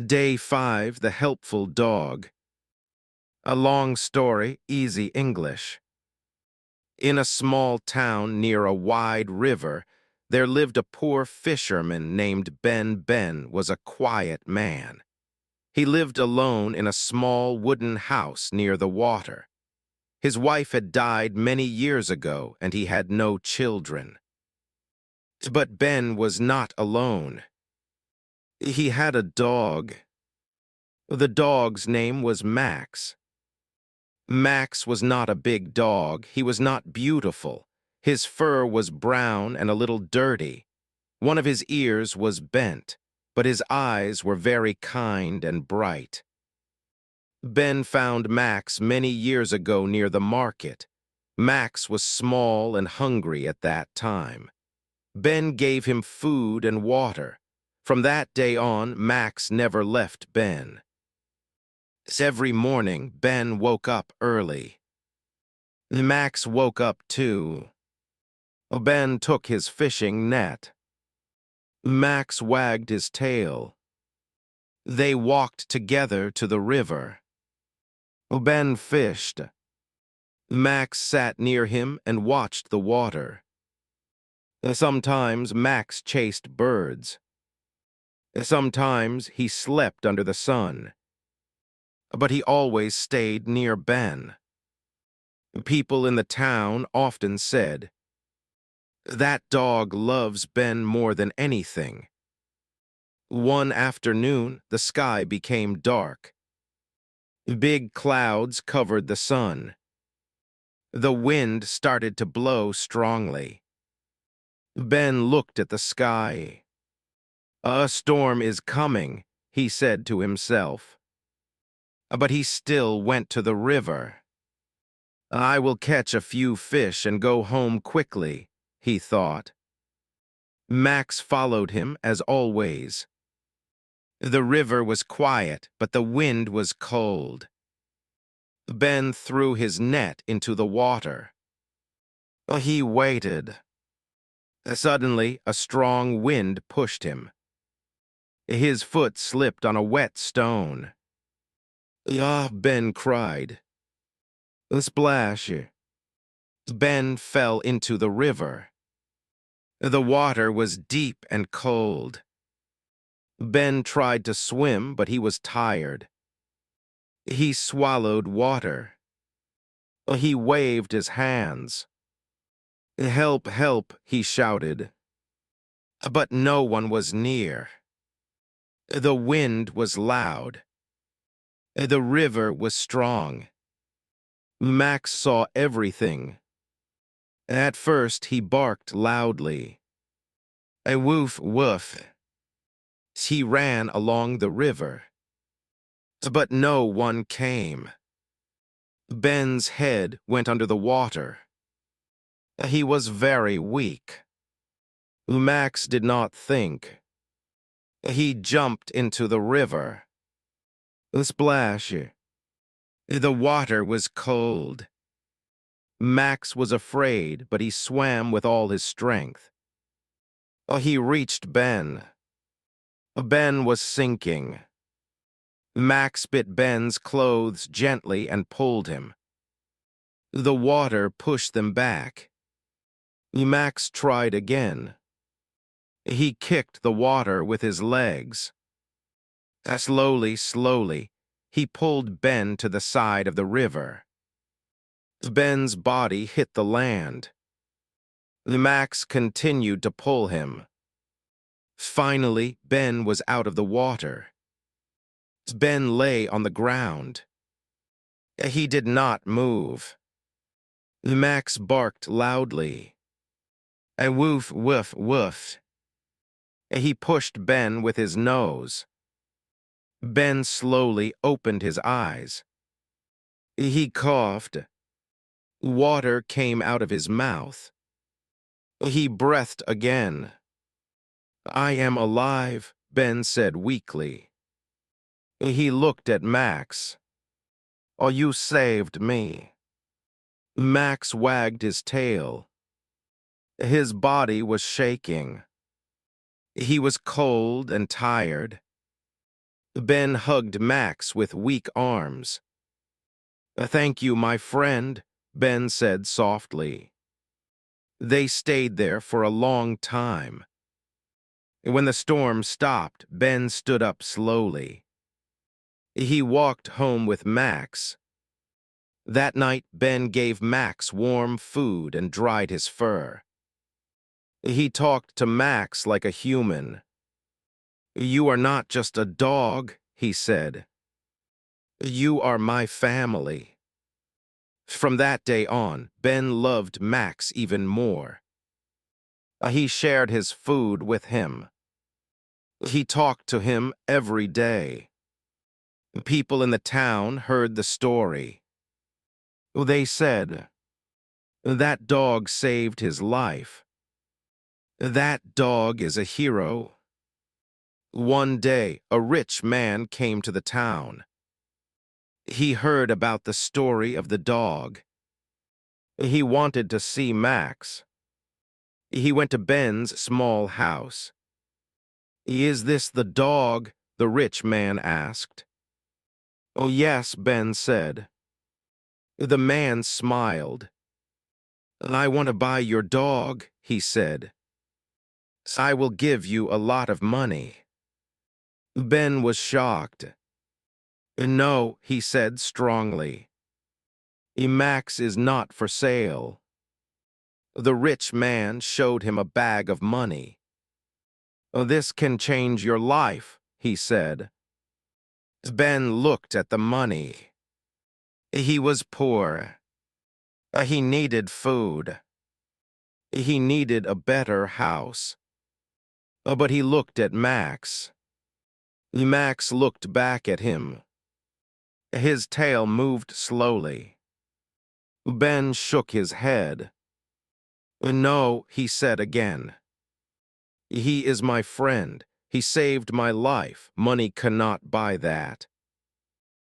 Day 5, The Helpful Dog. A long story, easy English. In a small town near a wide river, there lived a poor fisherman named Ben. Ben was a quiet man. He lived alone in a small wooden house near the water. His wife had died many years ago, and he had no children. But Ben was not alone. He had a dog. The dog's name was Max. Max was not a big dog. He was not beautiful. His fur was brown and a little dirty. One of his ears was bent, but his eyes were very kind and bright. Ben found Max many years ago near the market. Max was small and hungry at that time. Ben gave him food and water. From that day on, Max never left Ben. Every morning, Ben woke up early. Max woke up too. Ben took his fishing net. Max wagged his tail. They walked together to the river. Ben fished. Max sat near him and watched the water. Sometimes Max chased birds. Sometimes he slept under the sun. But he always stayed near Ben. People in the town often said, "That dog loves Ben more than anything." One afternoon, the sky became dark. Big clouds covered the sun. The wind started to blow strongly. Ben looked at the sky. "A storm is coming," he said to himself. But he still went to the river. "I will catch a few fish and go home quickly," he thought. Max followed him as always. The river was quiet, but the wind was cold. Ben threw his net into the water. He waited. Suddenly, a strong wind pushed him. His foot slipped on a wet stone. "Ah!" Ben cried. Splash! Ben fell into the river. The water was deep and cold. Ben tried to swim, but he was tired. He swallowed water. He waved his hands. "Help, help," he shouted. But no one was near. The wind was loud. The river was strong. Max saw everything. At first, he barked loudly. A woof, woof. He ran along the river. But no one came. Ben's head went under the water. He was very weak. Max did not think. He jumped into the river. Splash! The water was cold. Max was afraid, but he swam with all his strength. He reached Ben. Ben was sinking. Max bit Ben's clothes gently and pulled him. The water pushed them back. Max tried again. He kicked the water with his legs. Slowly, slowly, he pulled Ben to the side of the river. Ben's body hit the land. Max continued to pull him. Finally, Ben was out of the water. Ben lay on the ground. He did not move. Max barked loudly. A woof, woof, woof. He pushed Ben with his nose. Ben slowly opened his eyes. He coughed. Water came out of his mouth. He breathed again. "I am alive," Ben said weakly. He looked at Max. "Oh, you saved me." Max wagged his tail. His body was shaking. He was cold and tired. Ben hugged Max with weak arms. Thank you, my friend, Ben said softly. They stayed there for a long time. When the storm stopped, Ben stood up slowly. He walked home with Max. That night, Ben gave Max warm food and dried his fur. He talked to Max like a human. You are not just a dog, he said. You are my family. From that day on, Ben loved Max even more. He shared his food with him. He talked to him every day. People in the town heard the story. They said, that dog saved his life. That dog is a hero. One day, a rich man came to the town. He heard about the story of the dog. He wanted to see Max. He went to Ben's small house. Is this the dog? The rich man asked. Oh, yes, Ben said. The man smiled. I want to buy your dog, he said. I will give you a lot of money. Ben was shocked. No, he said strongly. Max is not for sale. The rich man showed him a bag of money. This can change your life, he said. Ben looked at the money. He was poor. He needed food. He needed a better house. But he looked at Max. Max looked back at him. His tail moved slowly. Ben shook his head. No, he said again. He is my friend. He saved my life. Money cannot buy that.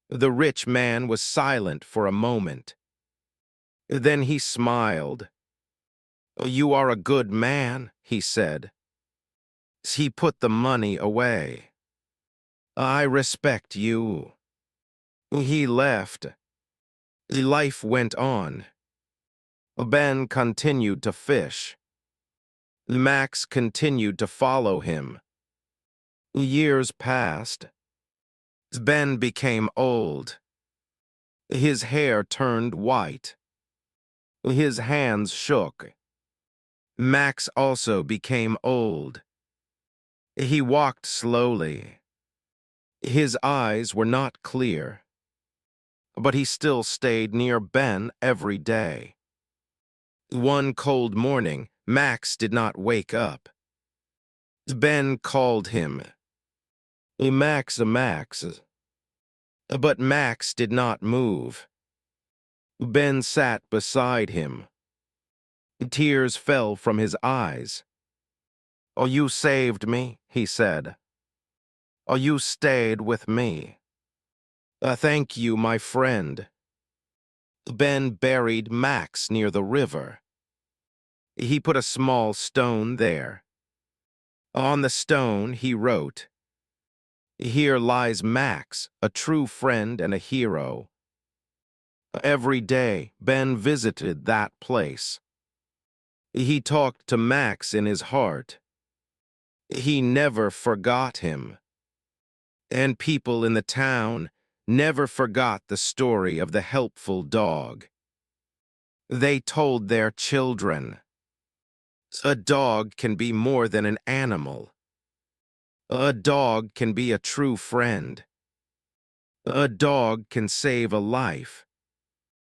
The rich man was silent for a moment. Then he smiled. You are a good man, he said. He put the money away. I respect you. He left. Life went on. Ben continued to fish. Max continued to follow him. Years passed. Ben became old. His hair turned white. His hands shook. Max also became old. He walked slowly. His eyes were not clear, but he still stayed near Ben every day. One cold morning, Max did not wake up. Ben called him. Max, Max. But Max did not move. Ben sat beside him. Tears fell from his eyes. Oh, you saved me, he said. Oh, you stayed with me. Thank you, my friend. Ben buried Max near the river. He put a small stone there. On the stone, he wrote, Here lies Max, a true friend and a hero. Every day, Ben visited that place. He talked to Max in his heart. He never forgot him. And people in the town never forgot the story of the helpful dog. They told their children, a dog can be more than an animal. A dog can be a true friend. A dog can save a life.